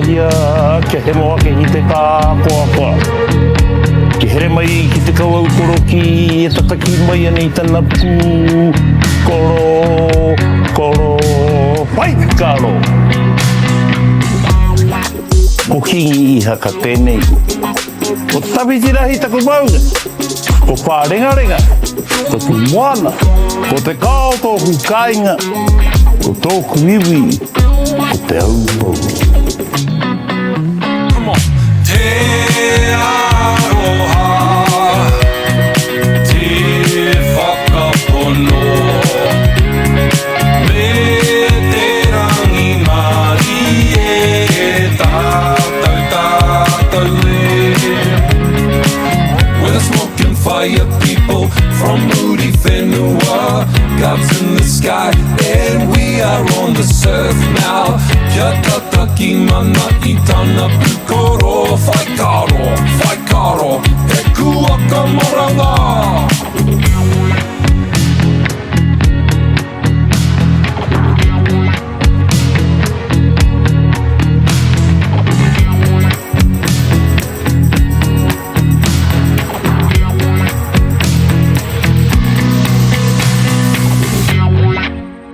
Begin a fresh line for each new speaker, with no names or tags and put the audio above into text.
ia ke he moa ke hite ka koa ke here mai ki te kawau koroki e tataki mai anei tana pū koro pai karo ko kingi iha ka tēnei ko tawhitirahi taku maunga ko pārengarenga ko tu moana ko te kao tōku kāinga ko tōku iwi ko te aupau
Te aroha Te whakapono Me te rangi mari e tātou e We're the smoking fire people from Moody Whenua Clouds in the sky and we are on the surf now Kia tataki mana i tana pukoro Whai karo, he kua ka maranga